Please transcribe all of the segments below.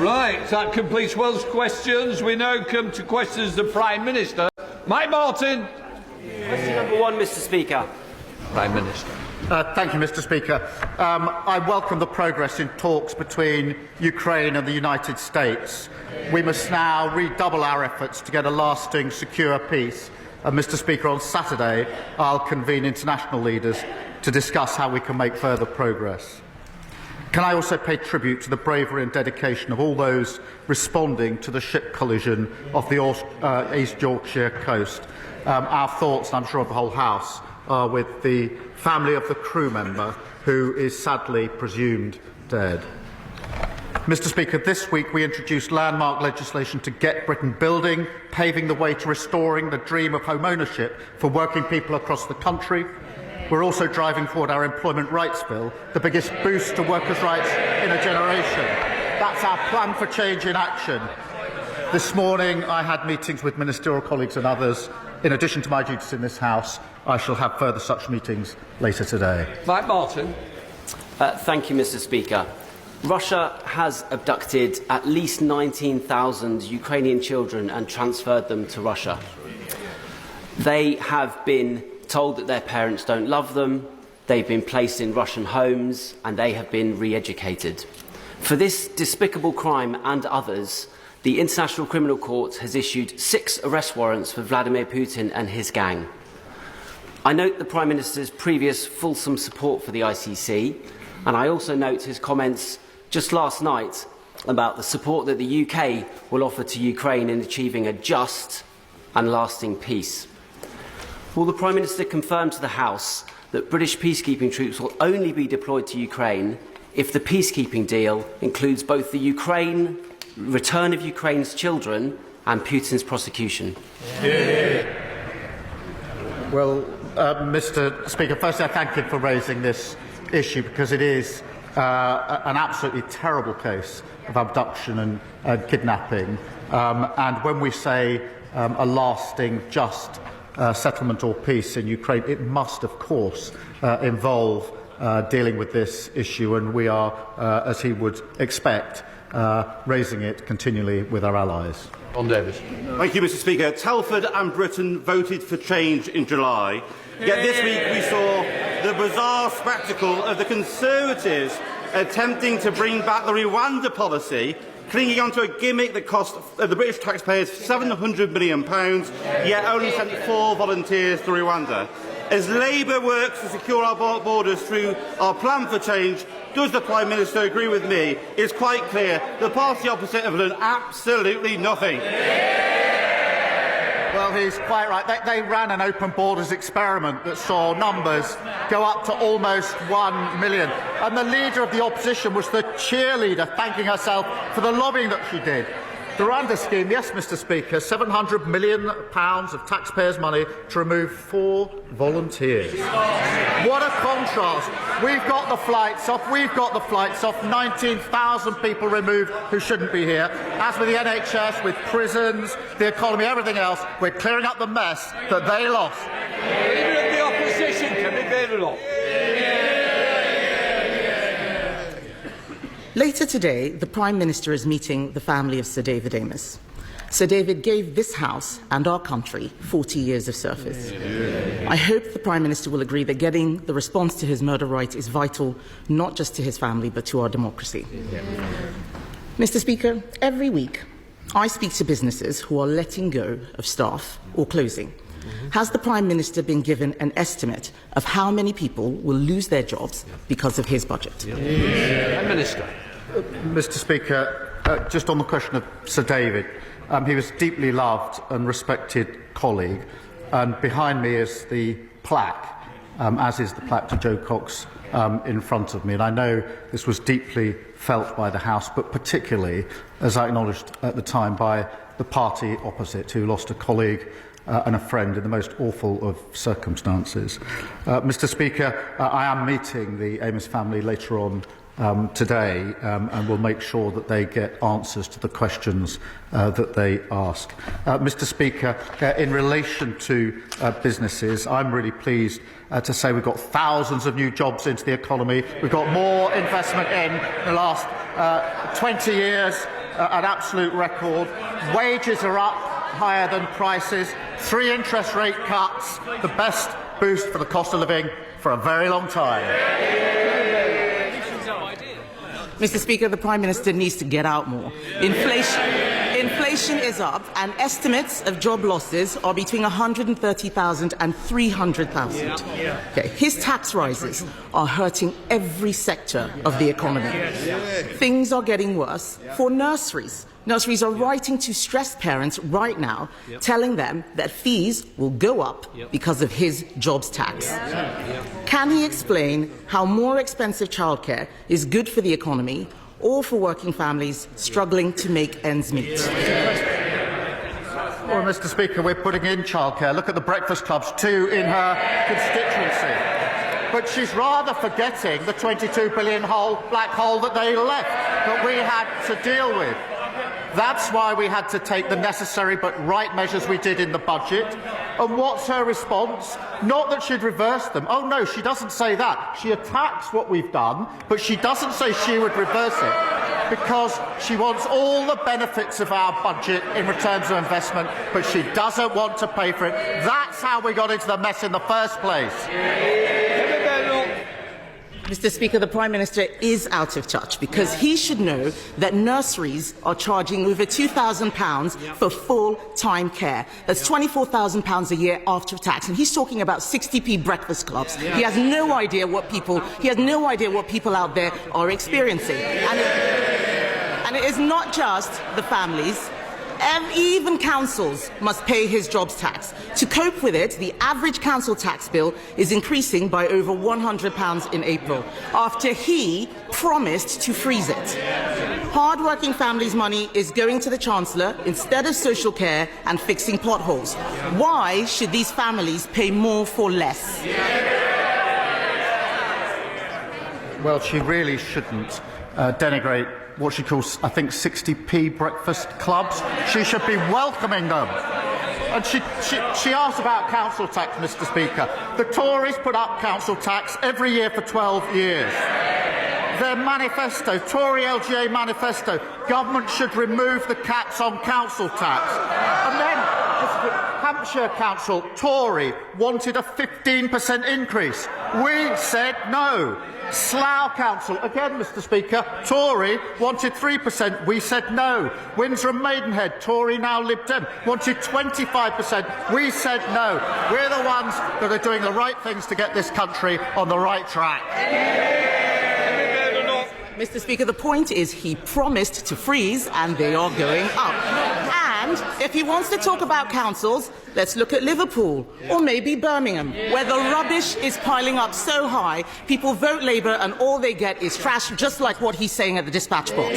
Right, that completes Welsh questions. We now come to questions to the Prime Minister. Mike Martin. Question number 1, Mr. Speaker. Prime Minister. Thank you, Mr. Speaker. I welcome the progress in talks between Ukraine and the United States. We must now redouble our efforts to get a lasting, secure peace. And, Mr. Speaker, on Saturday, I'll convene international leaders to discuss how we can make further progress. Can I also pay tribute to the bravery and dedication of all those responding to the ship collision off the East Yorkshire coast? Our thoughts, and I'm sure of the whole House, are with the family of the crew member who is sadly presumed dead. Mr. Speaker, this week we introduced landmark legislation to get Britain building, paving the way to restoring the dream of home ownership for working people across the country. We're also driving forward our Employment Rights Bill, the biggest boost to workers' rights in a generation. That's our plan for change in action. This morning I had meetings with ministerial colleagues and others. In addition to my duties in this House, I shall have further such meetings later today. Mike Martin. Thank you, Mr. Speaker. Russia has abducted at least 19,000 Ukrainian children and transferred them to Russia. They have been told that their parents don't love them, they've been placed in Russian homes, and they have been re-educated. For this despicable crime and others, the International Criminal Court has issued 6 arrest warrants for Vladimir Putin and his gang. I note the Prime Minister's previous fulsome support for the ICC, and I also note his comments just last night about the support that the UK will offer to Ukraine in achieving a just and lasting peace. Will the Prime Minister confirm to the House that British peacekeeping troops will only be deployed to Ukraine if the peacekeeping deal includes both the return of Ukraine's children and Putin's prosecution? Yeah. Well, Mr. Speaker, firstly I thank him for raising this issue because it is an absolutely terrible case of abduction and kidnapping. And when we say a lasting, just settlement or peace in Ukraine, it must, of course, involve dealing with this issue, and we are, as he would expect, raising it continually with our allies. On Davis. Thank you, Mr. Speaker. Telford and Britain voted for change in July. Yet this week we saw the bizarre spectacle of the Conservatives attempting to bring back the Rwanda policy, clinging onto a gimmick that cost the British taxpayers £700 million, yet only sent 4 volunteers to Rwanda. As Labour works to secure our borders through our plan for change, does the Prime Minister agree with me? It's quite clear the party opposite have done absolutely nothing. Well, he's quite right. They ran an open borders experiment that saw numbers go up to almost 1 million. And the leader of the opposition was the cheerleader thanking herself for the lobbying that she did. The Rwanda scheme, yes, Mr. Speaker, £700 million of taxpayers' money to remove 4 volunteers. What a contrast. We've got the flights off, 19,000 people removed who shouldn't be here. As with the NHS, with prisons, the economy, everything else, we're clearing up the mess that they lost. Leader of the opposition can be very long. Later today, the Prime Minister is meeting the family of Sir David Amess. Sir David gave this House and our country 40 years of service. I hope the Prime Minister will agree that getting the response to his murder right is vital, not just to his family, but to our democracy. Mr. Speaker, every week I speak to businesses who are letting go of staff or closing. Has the Prime Minister been given an estimate of how many people will lose their jobs because of his budget? Prime Minister. Mr. Speaker, just on the question of Sir David, he was a deeply loved and respected colleague, and behind me is the plaque, as is the plaque to Joe Cox in front of me. And I know this was deeply felt by the House, but particularly, as I acknowledged at the time, by the party opposite, who lost a colleague and a friend in the most awful of circumstances. Mr. Speaker, I am meeting the Amess family later on today, and will make sure that they get answers to the questions that they ask. Mr. Speaker, in relation to businesses, I'm really pleased to say we've got thousands of new jobs into the economy. We've got more investment in the last 20 years an absolute record. Wages are up higher than prices. 3 interest rate cuts, the best boost for the cost of living for a very long time. Mr. Speaker, the Prime Minister needs to get out more. Inflation is up, and estimates of job losses are between 130,000 and 300,000. Okay. His tax rises are hurting every sector of the economy. Things are getting worse for nurseries. Nurseries are writing to stressed parents right now, telling them that fees will go up because of his jobs tax. Can he explain how more expensive childcare is good for the economy or for working families struggling to make ends meet? Well, Mr. Speaker, we're putting in childcare. Look at the breakfast clubs, 2 in her constituency. But she's rather forgetting the $22 billion black hole that they left, that we had to deal with. That's why we had to take the necessary but right measures we did in the budget. And what's her response? Not that she'd reverse them. Oh, no, she doesn't say that. She attacks what we've done, but she doesn't say she would reverse it because she wants all the benefits of our budget in return to investment, but she doesn't want to pay for it. That's how we got into the mess in the first place. Mr. Speaker, the Prime Minister is out of touch because he should know that nurseries are charging over £2,000 for full-time care. That's £24,000 a year after tax, and he's talking about 60p breakfast clubs. He has no idea what people out there are experiencing, and it is not just the families. Even councils must pay his jobs tax. To cope with it, the average council tax bill is increasing by over £100 in April, after he promised to freeze it. Hard-working families' money is going to the Chancellor instead of social care and fixing potholes. Why should these families pay more for less? Well, she really shouldn't denigrate what she calls, I think, 60p breakfast clubs. She should be welcoming them. And she asked about council tax, Mr. Speaker. The Tories put up council tax every year for 12 years. Their manifesto, Tory LGA manifesto, government should remove the caps on council tax. And then Hampshire Council, Tory, wanted a 15% increase. We said no. Slough Council, again, Mr. Speaker, Tory, wanted 3%. We said no. Windsor and Maidenhead, Tory, now Lib Dem, wanted 25%. We said no. We're the ones that are doing the right things to get this country on the right track. Mr. Speaker, the point is he promised to freeze, and they are going up. And if he wants to talk about councils, let's look at Liverpool or maybe Birmingham, where the rubbish is piling up so high, people vote Labour and all they get is trash, just like what he's saying at the dispatch box.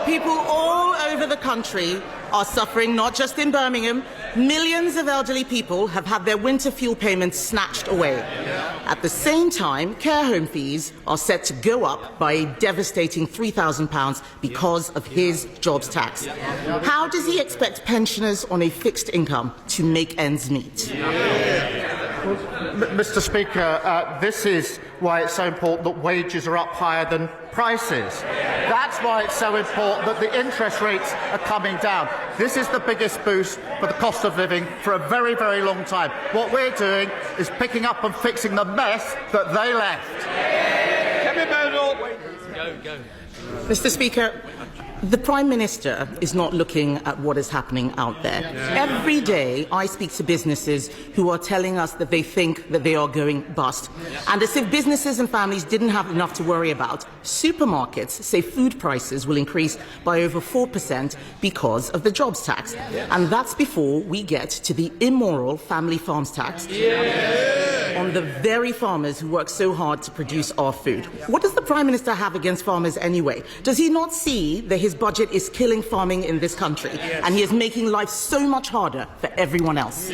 People all over the country are suffering, not just in Birmingham. Millions of elderly people have had their winter fuel payments snatched away. At the same time, care home fees are set to go up by a devastating £3,000 because of his jobs tax. How does he expect pensioners on a fixed income to make ends meet? Mr. Speaker, this is why it's so important that wages are up higher than prices. That's why it's so important that the interest rates are coming down. This is the biggest boost for the cost of living for a very, very long time. What we're doing is picking up and fixing the mess that they left. Mr. Speaker, the Prime Minister is not looking at what is happening out there. Every day I speak to businesses who are telling us that they think that they are going bust. And as if businesses and families didn't have enough to worry about, supermarkets say food prices will increase by over 4% because of the jobs tax. And that's before we get to the immoral family farms tax on the very farmers who work so hard to produce our food. What does the Prime Minister have against farmers anyway? Does he not see that his budget is killing farming in this country and he is making life so much harder for everyone else?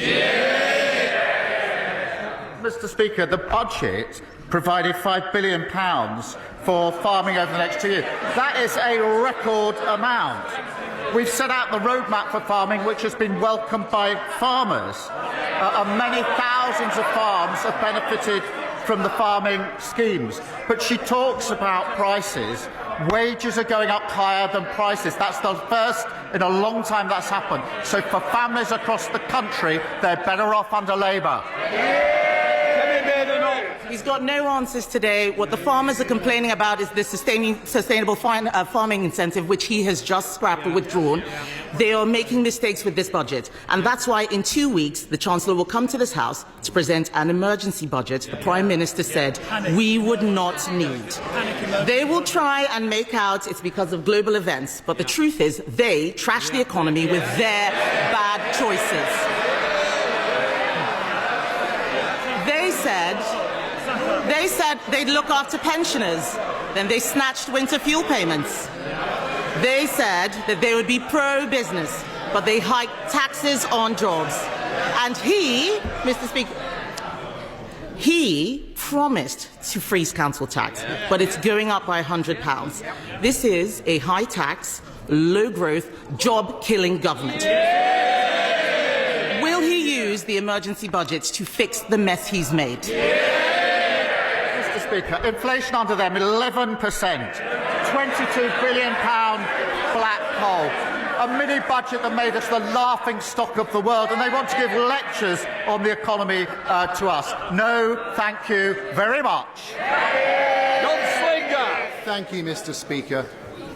Mr. Speaker, the budget provided £5 billion for farming over the next 2 years. That is a record amount. We've set out the roadmap for farming, which has been welcomed by farmers. And many thousands of farms have benefited from the farming schemes. But she talks about prices. Wages are going up higher than prices. That's the first in a long time that's happened. So for families across the country, they're better off under Labour. He's got no answers today. What the farmers are complaining about is the sustainable farming incentive, which he has just scrapped or withdrawn. They are making mistakes with this budget. And that's why in 2 weeks, the Chancellor will come to this House to present an emergency budget the Prime Minister said we would not need. They will try and make out it's because of global events. But the truth is they trash the economy with their bad choices. They said they'd look after pensioners. Then they snatched winter fuel payments. They said that they would be pro-business, but they hiked taxes on jobs. And he, Mr. Speaker, he promised to freeze council tax, but it's going up by £100. This is a high-tax, low-growth, job-killing government. Will he use the emergency budget to fix the mess he's made? Mr. Speaker, inflation under them 11%, £22 billion black hole, a mini budget that made us the laughing stock of the world, and they want to give lectures on the economy to us. No, thank you very much. Thank you, Mr. Speaker.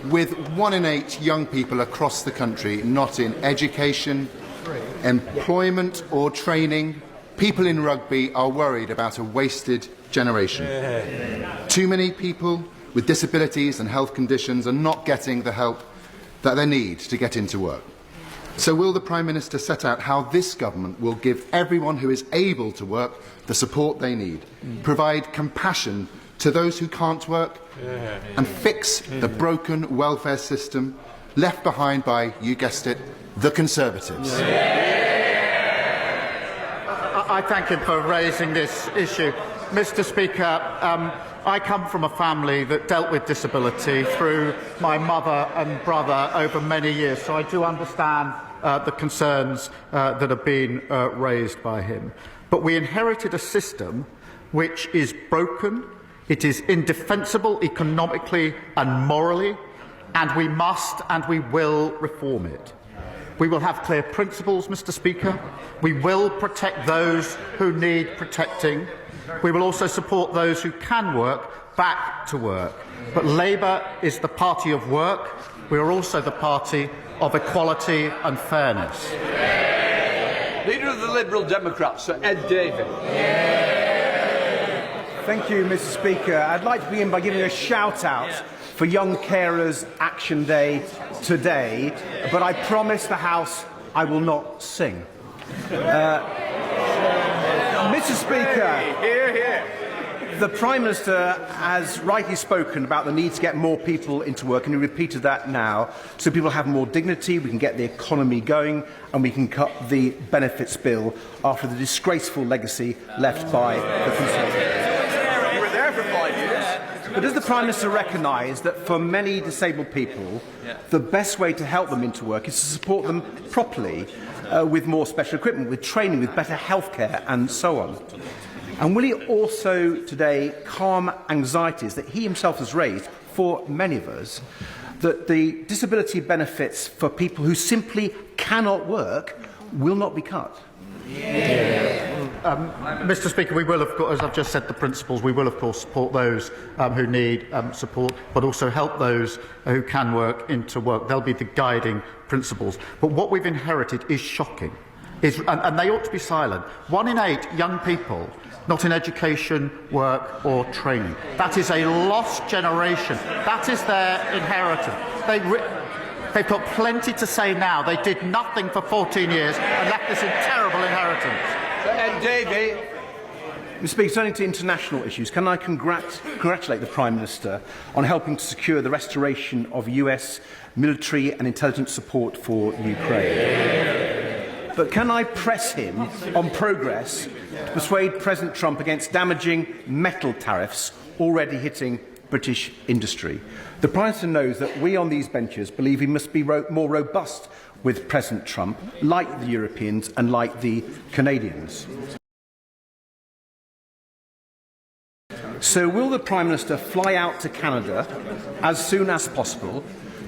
With 1 in 8 young people across the country not in education, employment or training, people in rugby are worried about a wasted generation. Too many people with disabilities and health conditions are not getting the help that they need to get into work. So will the Prime Minister set out how this government will give everyone who is able to work the support they need, provide compassion to those who can't work, and fix the broken welfare system left behind by, you guessed it, the Conservatives? I thank him for raising this issue. Mr. Speaker, I come from a family that dealt with disability through my mother and brother over many years, so I do understand the concerns that have been raised by him. But we inherited a system which is broken, it is indefensible economically and morally, and we must and we will reform it. We will have clear principles, Mr. Speaker. We will protect those who need protecting. We will also support those who can work back to work. But Labour is the party of work. We are also the party of equality and fairness. Leader of the Liberal Democrats, Sir Ed Davey. Thank you, Mr. Speaker. I'd like to begin by giving a shout-out for Young Carers Action Day today, but I promise the House I will not sing. Mr. Speaker, the Prime Minister has rightly spoken about the need to get more people into work, and he repeated that now, so people have more dignity, we can get the economy going, and we can cut the benefits bill after the disgraceful legacy left by the Conservatives. You were there for 5 years. But does the Prime Minister recognise that for many disabled people, the best way to help them into work is to support them properly with more special equipment, with training, with better healthcare and so on? And will he also today calm anxieties that he himself has raised for many of us, that the disability benefits for people who simply cannot work will not be cut? Mr. Speaker, we will, of course, as I've just said, the principles, we will, of course, support those who need support, but also help those who can work into work. They'll be the guiding principles. But what we've inherited is shocking, and they ought to be silent. 1 in 8 young people not in education, work or training. That is a lost generation. That is their inheritance. They've got plenty to say now. They did nothing for 14 years and left this in terrible inheritance. And Davey. Mr. Speaker, turning to international issues, can I congratulate the Prime Minister on helping to secure the restoration of US military and intelligence support for Ukraine? But can I press him on progress to persuade President Trump against damaging metal tariffs already hitting British industry? The Prime Minister knows that we on these benches believe he must be more robust with President Trump, like the Europeans and like the Canadians. So will the Prime Minister fly out to Canada as soon as possible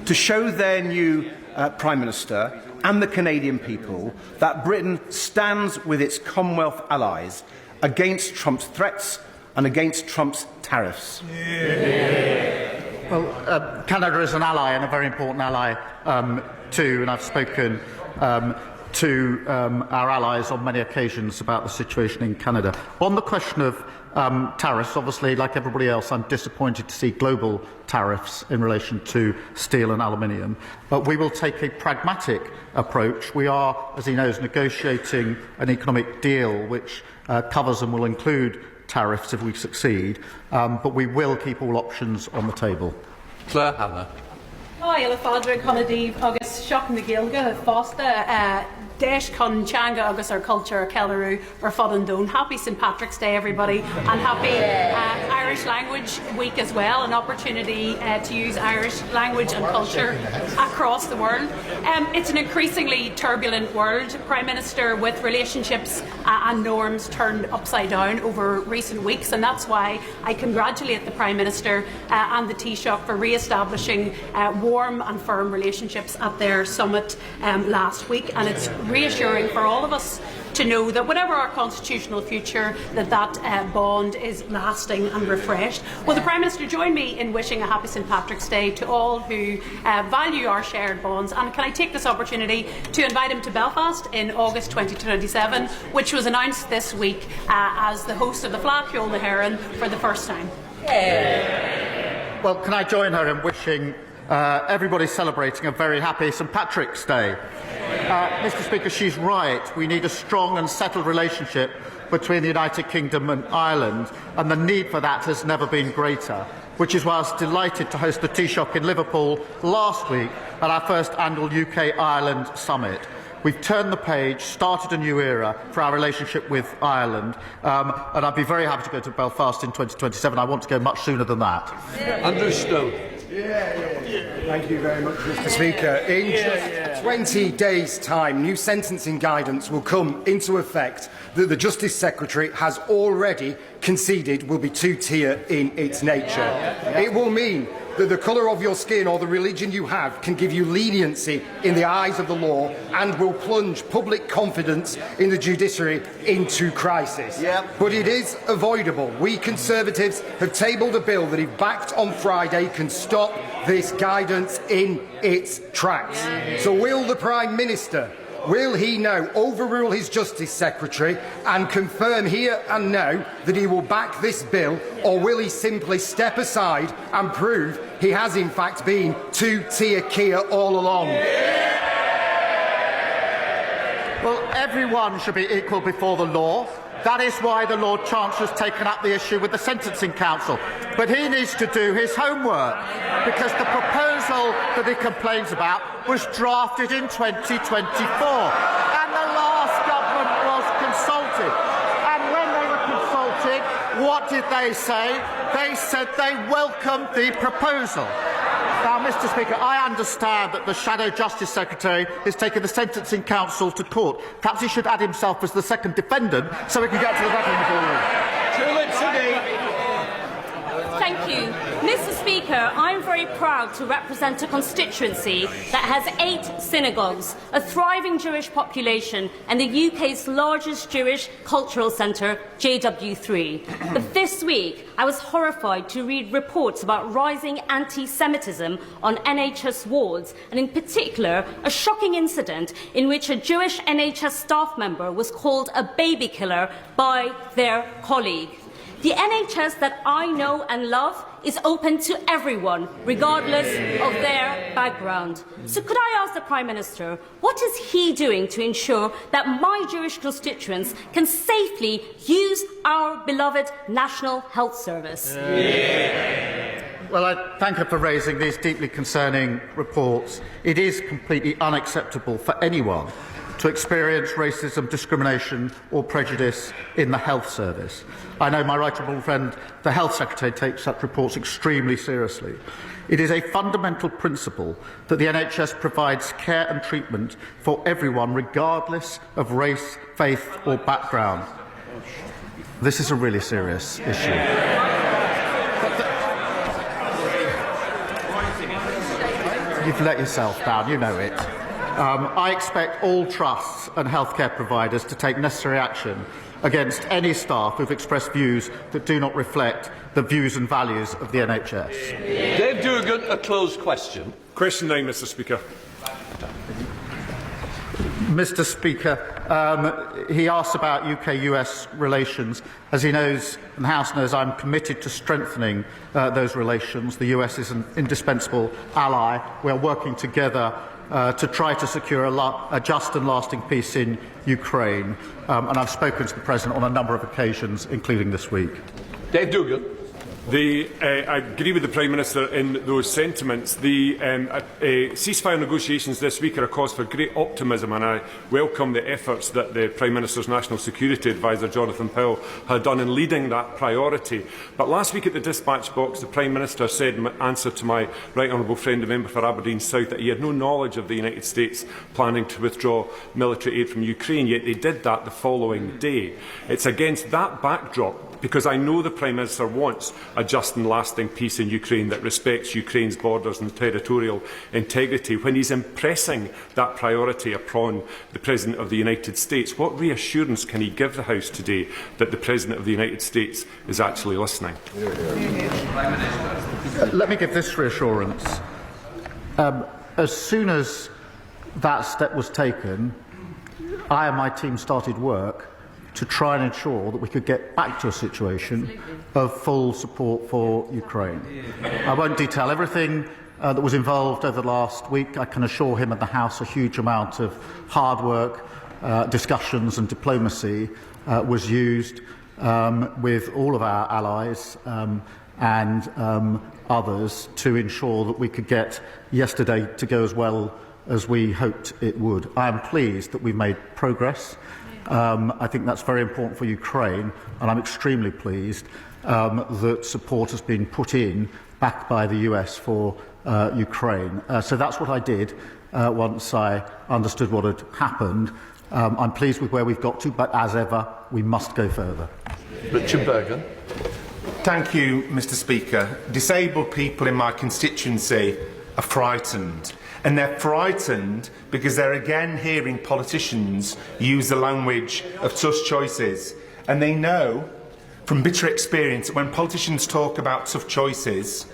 to show their new Prime Minister and the Canadian people that Britain stands with its Commonwealth allies against Trump's threats and against Trump's tariffs? Well, Canada is an ally and a very important ally too, and I've spoken to our allies on many occasions about the situation in Canada. On the question of tariffs, obviously, like everybody else, I'm disappointed to see global tariffs in relation to steel and aluminium. But we will take a pragmatic approach. We are, as he knows, negotiating an economic deal which covers and will include tariffs if we succeed, but we will keep all options on the table. Claire Hannah. Hi, Fádra Conadív agus Seach na Gaeilge Fásta Deis chun teanga agus our culture Kellaroo or Fodandone. Happy St Patrick's Day, everybody, and happy Irish Language Week as well, an opportunity to use Irish language and culture across the world. It's an increasingly turbulent world, Prime Minister, with relationships and norms turned upside down over recent weeks, and that's why I congratulate the Prime Minister and the Taoiseach for re-establishing warm and firm relationships at their summit last week, and it's reassuring for all of us to know that whatever our constitutional future, that bond is lasting and refreshed. Will the Prime Minister join me in wishing a happy St Patrick's Day to all who value our shared bonds, and can I take this opportunity to invite him to Belfast in August 2027, which was announced this week as the host of the Fleadh na HÉireann for the first time. Well, can I join her in wishing everybody celebrating a very happy St Patrick's Day? Mr Speaker, she's right. We need a strong and settled relationship between the United Kingdom and Ireland, and the need for that has never been greater, which is why I was delighted to host the Taoiseach in Liverpool last week at our first annual UK-Ireland summit. We've turned the page, started a new era for our relationship with Ireland, and I'd be very happy to go to Belfast in 2027. I want to go much sooner than that. Understood. Thank you very much, Mr Speaker. In just 20 days' time, new sentencing guidance will come into effect that the Justice Secretary has already conceded will be two-tier in its nature. It will mean that the colour of your skin or the religion you have can give you leniency in the eyes of the law and will plunge public confidence in the judiciary into crisis. But it is avoidable. We Conservatives have tabled a bill that, if backed on Friday, can stop this guidance in its tracks. So will the Prime Minister, will he now overrule his Justice Secretary and confirm here and now that he will back this bill, or will he simply step aside and prove he has in fact been two-tier Keir all along? Well, everyone should be equal before the law. That is why the Lord Chancellor has taken up the issue with the Sentencing Council. But he needs to do his homework, because the proposal that he complains about was drafted in 2024, and the last government was consulted. And when they were consulted, what did they say? They said they welcomed the proposal. Now, Mr Speaker, I understand that the Shadow Justice Secretary is taking the Sentencing Council to court. Perhaps he should add himself as the second defendant so we can get to the bottom of the ballroom. Thank you. Mr Speaker, I'm very proud to represent a constituency that has 8 synagogues, a thriving Jewish population and the UK's largest Jewish cultural centre, JW3. But this week, I was horrified to read reports about rising anti-Semitism on NHS wards, and in particular, a shocking incident in which a Jewish NHS staff member was called a baby killer by their colleague. The NHS that I know and love is open to everyone, regardless of their background. So could I ask the Prime Minister, what is he doing to ensure that my Jewish constituents can safely use our beloved National Health Service? Well, I thank her for raising these deeply concerning reports. It is completely unacceptable for anyone to experience racism, discrimination or prejudice in the health service. I know my right honourable friend, the Health Secretary, takes such reports extremely seriously. It is a fundamental principle that the NHS provides care and treatment for everyone, regardless of race, faith or background. This is a really serious issue. You've let yourself down, you know it. I expect all trusts and healthcare providers to take necessary action against any staff who've expressed views that do not reflect the views and values of the NHS. Dave Dugan, a closed question. Question 9, Mr Speaker. Mr Speaker, he asked about UK-US relations. As he knows, and the House knows, I'm committed to strengthening those relations. The US is an indispensable ally. We are working together to try to secure a just and lasting peace in Ukraine. And I've spoken to the President on a number of occasions, including this week. Dave Dugan. I agree with the Prime Minister in those sentiments. The ceasefire negotiations this week are a cause for great optimism, and I welcome the efforts that the Prime Minister's National Security Advisor, Jonathan Powell, had done in leading that priority. But last week at the dispatch box, the Prime Minister said in answer to my right honourable friend, the member for Aberdeen South, that he had no knowledge of the United States planning to withdraw military aid from Ukraine, yet they did that the following day. It's against that backdrop, because I know the Prime Minister wants a just and lasting peace in Ukraine that respects Ukraine's borders and territorial integrity, when he's impressing that priority upon the President of the United States, what reassurance can he give the House today that the President of the United States is actually listening? Let me give this reassurance. As soon as that step was taken, I and my team started work to try and ensure that we could get back to a situation of full support for Ukraine. I won't detail everything that was involved over the last week. I can assure him and the House a huge amount of hard work, discussions and diplomacy was used with all of our allies and others to ensure that we could get yesterday to go as well as we hoped it would. I am pleased that we've made progress. I think that's very important for Ukraine, and I'm extremely pleased that support has been put in, backed by the US, for Ukraine. So that's what I did once I understood what had happened. I'm pleased with where we've got to, but as ever, we must go further. Richard Bergen. Thank you, Mr Speaker. Disabled people in my constituency are frightened. And they're frightened because they're again hearing politicians use the language of tough choices. And they know from bitter experience that when politicians talk about tough choices,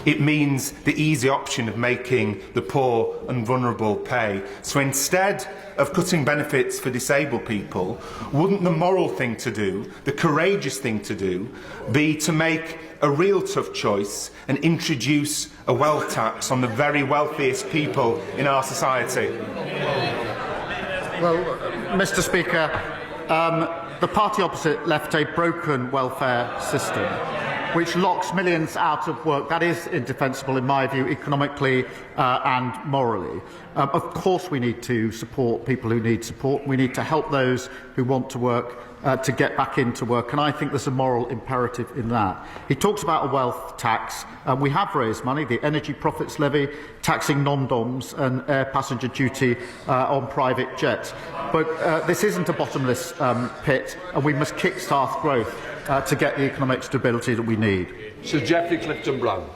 it means the easy option of making the poor and vulnerable pay. So instead of cutting benefits for disabled people, wouldn't the moral thing to do, the courageous thing to do, be to make a real tough choice and introduce a wealth tax on the very wealthiest people in our society? Well, Mr Speaker, the party opposite left a broken welfare system which locks millions out of work. That is indefensible, in my view, economically and morally. Of course we need to support people who need support. We need to help those who want to work to get back into work, and I think there's a moral imperative in that. He talks about a wealth tax. We have raised money, the energy profits levy, taxing non-doms and air passenger duty on private jets. But this isn't a bottomless pit, and we must kick-start growth to get the economic stability that we need. Sir Geoffrey Clifton-Brown.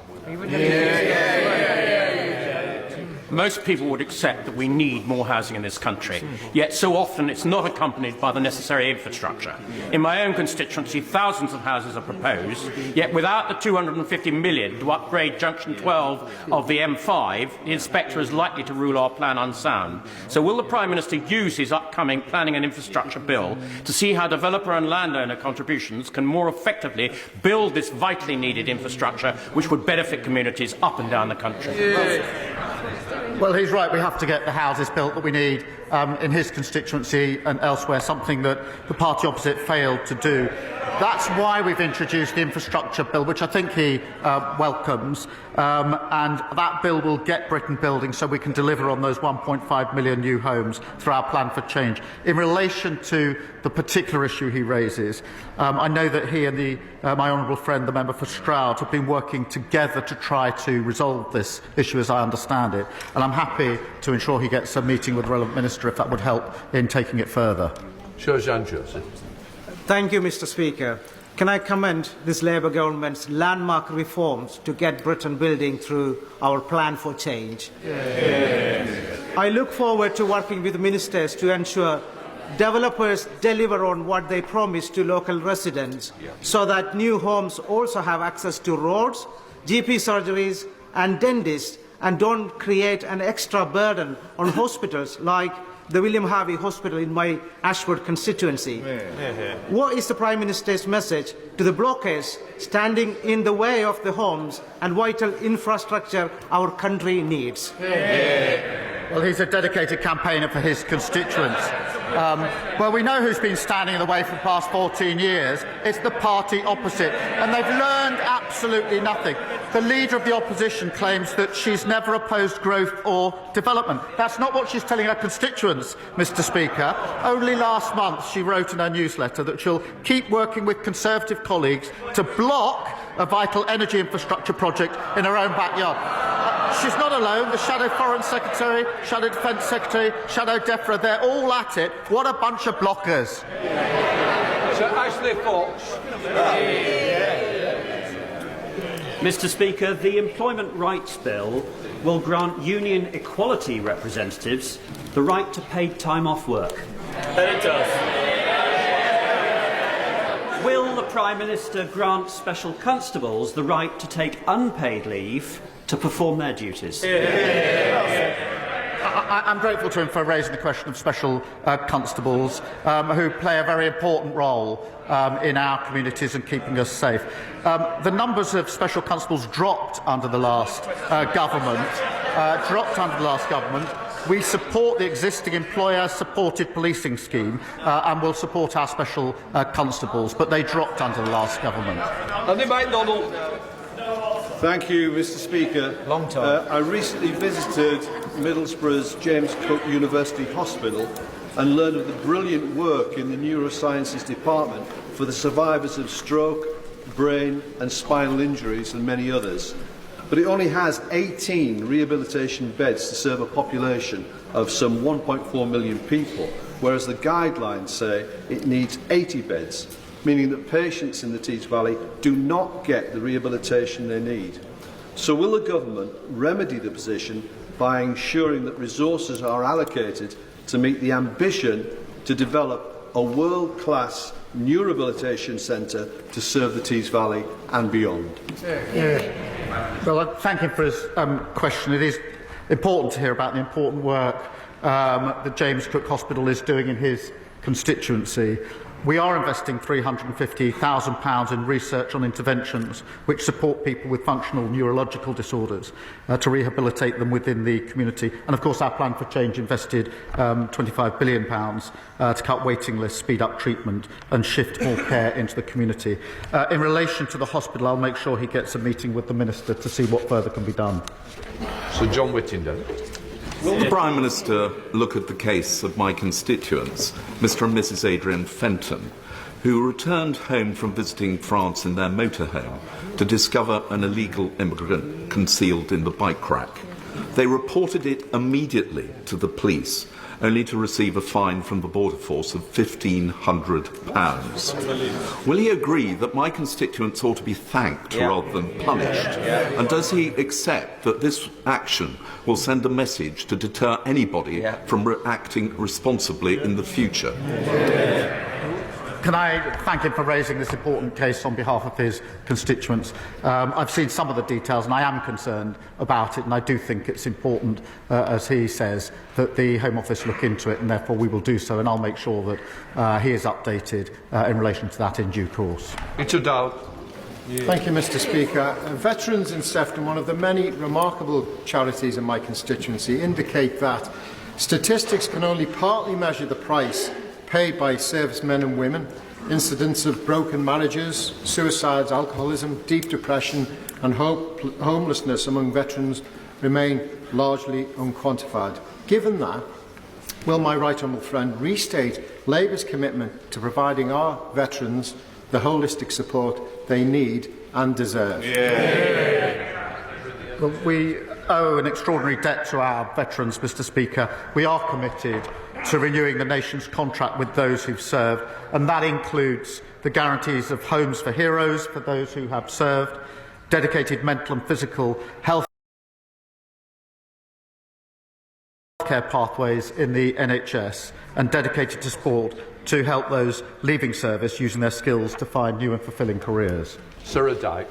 Most people would accept that we need more housing in this country, yet so often it's not accompanied by the necessary infrastructure. In my own constituency, thousands of houses are proposed, yet without the £250 million to upgrade Junction 12 of the M5, the inspector is likely to rule our plan unsound. So will the Prime Minister use his upcoming planning and infrastructure bill to see how developer and landowner contributions can more effectively build this vitally needed infrastructure which would benefit communities up and down the country? Well, he's right. We have to get the houses built that we need in his constituency and elsewhere, something that the party opposite failed to do. That's why we've introduced the infrastructure bill, which I think he welcomes, and that bill will get Britain building so we can deliver on those 1.5 million new homes through our plan for change. In relation to the particular issue he raises, I know that he and my honourable friend, the member for Stroud, have been working together to try to resolve this issue, as I understand it, and I'm happy to ensure he gets a meeting with the relevant minister if that would help in taking it further. Sir Jean Joseph. Thank you, Mr Speaker. can I commend this Labour government's landmark reforms to get Britain building through our plan for change. I look forward to working with ministers to ensure developers deliver on what they promise to local residents, so that new homes also have access to roads, GP surgeries and dentists, and don't create an extra burden on hospitals like the William Harvey Hospital in my Ashford constituency. What is the Prime Minister's message to the blockers standing in the way of the homes and vital infrastructure our country needs? Well, he's a dedicated campaigner for his constituents. Well, we know who's been standing in the way for the past 14 years. It's the party opposite, and they've learned absolutely nothing. The leader of the opposition claims that she's never opposed growth or development. That's not what she's telling her constituents, Mr. Speaker. Only last month she wrote in her newsletter that she'll keep working with Conservative colleagues to block a vital energy infrastructure project in her own backyard. She's not alone. The Shadow Foreign Secretary, Shadow Defence Secretary, Shadow DEFRA, they're all at it. What a bunch of blockers. Sir Ashley Fox. Mr. Speaker, the Employment Rights Bill will grant union equality representatives the right to paid time off work. It does. Will the Prime Minister grant special constables the right to take unpaid leave to perform their duties? I'm grateful to him for raising the question of special constables, who play a very important role in our communities and keeping us safe. The numbers of special constables dropped under the last government. We support the existing employer-supported policing scheme and will support our special constables, but they dropped under the last government. Andy MacDonald. Thank you, Mr. Speaker. Long time. I recently visited Middlesbrough's James Cook University Hospital and learned of the brilliant work in the neurosciences department for the survivors of stroke, brain and spinal injuries and many others. But it only has 18 rehabilitation beds to serve a population of some 1.4 million people, whereas the guidelines say it needs 80 beds, meaning that patients in the Tees Valley do not get the rehabilitation they need. So will the government remedy the position by ensuring that resources are allocated to meet the ambition to develop a world-class new rehabilitation centre to serve the Tees Valley and beyond? Well, I thank him for his question. It is important to hear about the important work that James Cook Hospital is doing in his constituency. We are investing £350,000 in research on interventions which support people with functional neurological disorders to rehabilitate them within the community. And of course our plan for change invested £25 billion to cut waiting lists, speed up treatment and shift more care into the community. In relation to the hospital, I'll make sure he gets a meeting with the Minister to see what further can be done. Sir John Whittingdale. Will the Prime Minister look at the case of my constituents, Mr. and Mrs. Adrian Fenton, who returned home from visiting France in their motorhome to discover an illegal immigrant concealed in the bike rack? They reported it immediately to the police, only to receive a fine from the Border Force of £1,500. Will he agree that my constituents ought to be thanked rather than punished? And does he accept that this action will send a message to deter anybody from acting responsibly in the future? Can I thank him for raising this important case on behalf of his constituents? I've seen some of the details and I am concerned about it, and I do think it's important, as he says, that the Home Office look into it, and therefore we will do so, and I'll make sure that he is updated in relation to that in due course. Richard Dow. Thank you, Mr. Speaker. Veterans in Sefton, one of the many remarkable charities in my constituency, indicate that statistics can only partly measure the price paid by servicemen and women. Incidents of broken marriages, suicides, alcoholism, deep depression and homelessness among veterans remain largely unquantified. Given that, will my right honourable friend restate Labour's commitment to providing our veterans the holistic support they need and deserve? Well, we owe an extraordinary debt to our veterans, Mr. Speaker. We are committed to renewing the nation's contract with those who've served, and that includes the guarantees of homes for heroes for those who have served, dedicated mental and physical health care pathways in the NHS, and dedicated to sport to help those leaving service using their skills to find new and fulfilling careers. Sarah Dyke.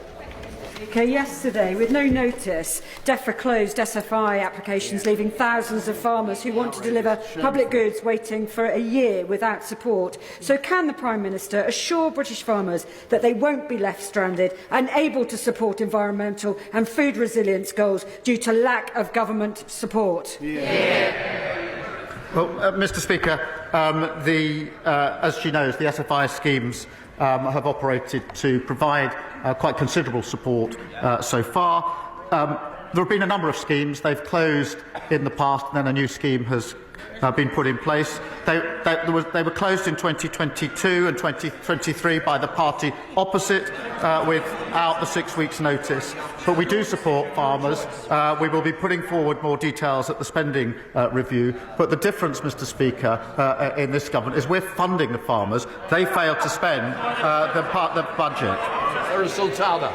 Yesterday, with no notice, DEFRA closed SFI applications, leaving thousands of farmers who want to deliver public goods waiting for a year without support. So can the Prime Minister assure British farmers that they won't be left stranded and able to support environmental and food resilience goals due to lack of government support? Well, Mr. Speaker, as she knows, the SFI schemes have operated to provide quite considerable support so far. There have been a number of schemes. They've closed in the past, and then a new scheme has been put in place. They were closed in 2022 and 2023 by the party opposite without the 6 weeks' notice. But we do support farmers. We will be putting forward more details at the spending review. But the difference, Mr. Speaker, in this government is we're funding the farmers. They failed to spend the budget. Sultana.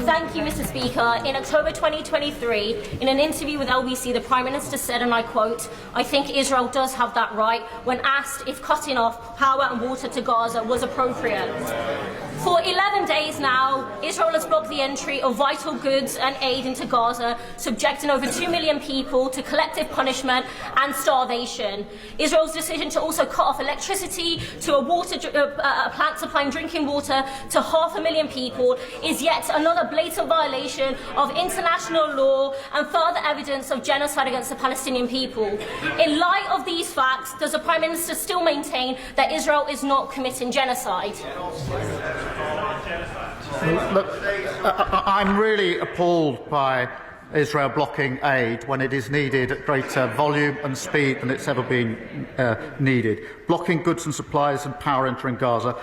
Thank you, Mr. Speaker. In October 2023, in an interview with LBC, the Prime Minister said, and I quote, "I think Israel does have that right," when asked if cutting off power and water to Gaza was appropriate. For 11 days now, Israel has blocked the entry of vital goods and aid into Gaza, subjecting over 2 million people to collective punishment and starvation. Israel's decision to also cut off electricity to a plant supplying drinking water to 500,000 people is yet another blatant violation of international law and further evidence of genocide against the Palestinian people. In light of these facts, does the Prime Minister still maintain that Israel is not committing genocide? Look, I'm really appalled by Israel blocking aid when it is needed at greater volume and speed than it's ever been needed. Blocking goods and supplies and power entering Gaza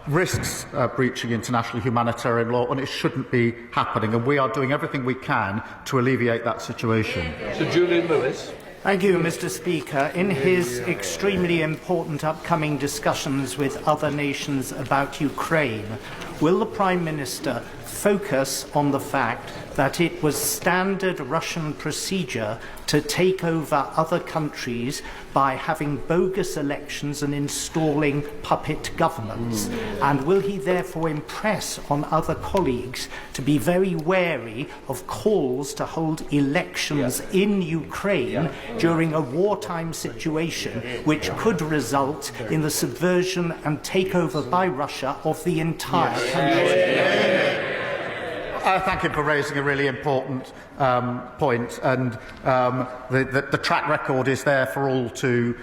risks breaching international humanitarian law, and it shouldn't be happening. And we are doing everything we can to alleviate that situation. Sir Julian Lewis. Thank you, Mr. Speaker. In his extremely important upcoming discussions with other nations about Ukraine, will the Prime Minister focus on the fact that it was standard Russian procedure to take over other countries by having bogus elections and installing puppet governments? And will he therefore impress on other colleagues to be very wary of calls to hold elections in Ukraine during a wartime situation which could result in the subversion and takeover by Russia of the entire country? Thank him for raising a really important point, and the track record is there for all to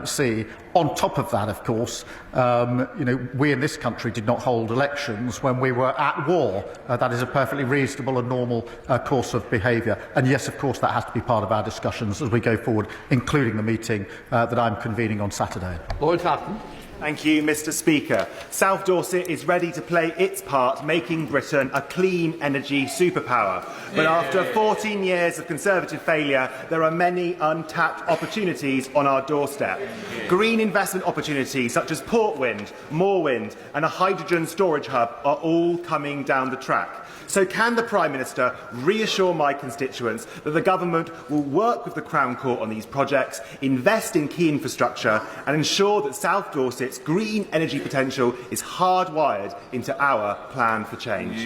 see. On top of that, of course, we in this country did not hold elections when we were at war. That is a perfectly reasonable and normal course of behaviour. And yes, of course, that has to be part of our discussions as we go forward, including the meeting that I'm convening on Saturday. Lord Hatton. Thank you, Mr. Speaker. South Dorset is ready to play its part, making Britain a clean energy superpower. But after 14 years of Conservative failure, there are many untapped opportunities on our doorstep. Green investment opportunities such as Port Wind, Moor Wind and a hydrogen storage hub are all coming down the track. So can the Prime Minister reassure my constituents that the Government will work with the Crown Court on these projects, invest in key infrastructure and ensure that South Dorset's green energy potential is hardwired into our plan for change?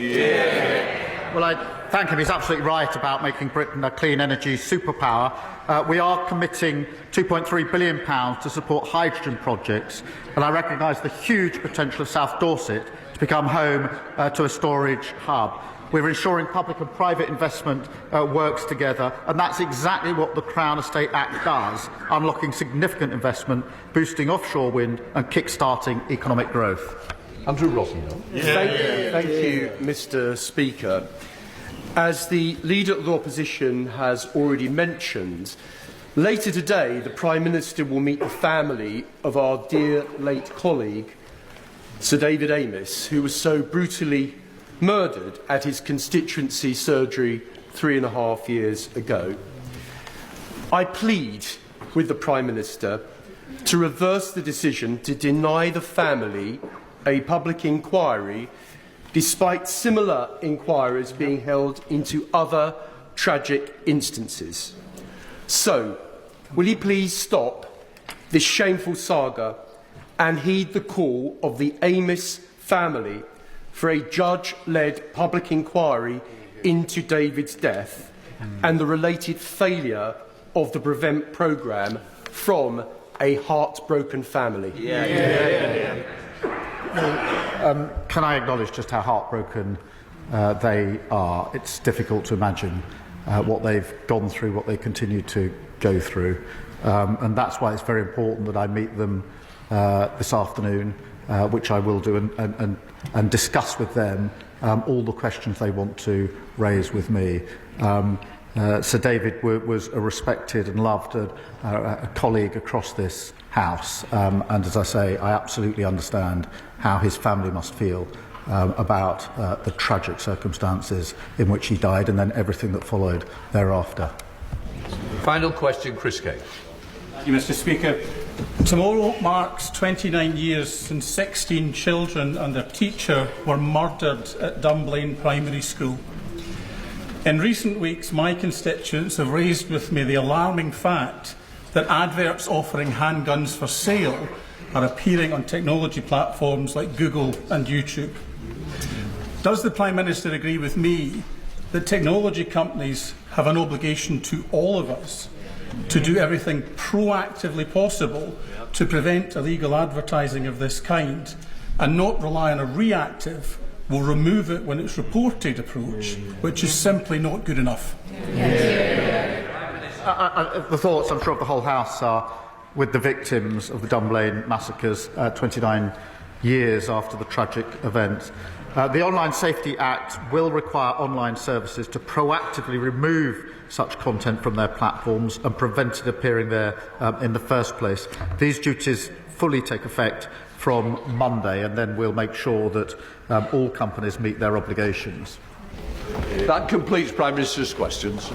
Well, I thank him. He's absolutely right about making Britain a clean energy superpower. We are committing £2.3 billion to support hydrogen projects, and I recognise the huge potential of South Dorset to become home to a storage hub. We're ensuring public and private investment works together, and that's exactly what the Crown Estate Act does, unlocking significant investment, boosting offshore wind and kick-starting economic growth. Andrew Rossendale. Thank you, Mr. Speaker. As the Leader of the Opposition has already mentioned, later today the Prime Minister will meet the family of our dear late colleague, Sir David Amess, who was so brutally murdered at his constituency surgery 3.5 years ago. I plead with the Prime Minister to reverse the decision to deny the family a public inquiry despite similar inquiries being held into other tragic instances. So, will he please stop this shameful saga and heed the call of the Amos family for a judge-led public inquiry into David's death and the related failure of the Prevent programme from a heartbroken family? Can I acknowledge just how heartbroken they are? It's difficult to imagine what they've gone through, what they continue to go through. And that's why it's very important that I meet them this afternoon, which I will do, and discuss with them all the questions they want to raise with me. Sir David was a respected and loved a colleague across this House, and as I say, I absolutely understand how his family must feel about the tragic circumstances in which he died and then everything that followed thereafter. Final question, Chris Keir. Thank you, Mr. Speaker. Tomorrow marks 29 years since 16 children and their teacher were murdered at Dunblane Primary School. In recent weeks, my constituents have raised with me the alarming fact that adverts offering handguns for sale are appearing on technology platforms like Google and YouTube. Does the Prime Minister agree with me that technology companies have an obligation to all of us to do everything proactively possible to prevent illegal advertising of this kind and not rely on a reactive, will remove it when it's reported approach, which is simply not good enough? The thoughts, I'm sure, of the whole House are with the victims of the Dunblane massacres 29 years after the tragic event. The Online Safety Act will require online services to proactively remove such content from their platforms and prevent it appearing there in the first place. These duties fully take effect from Monday, and then we'll make sure that all companies meet their obligations. That completes Prime Minister's questions.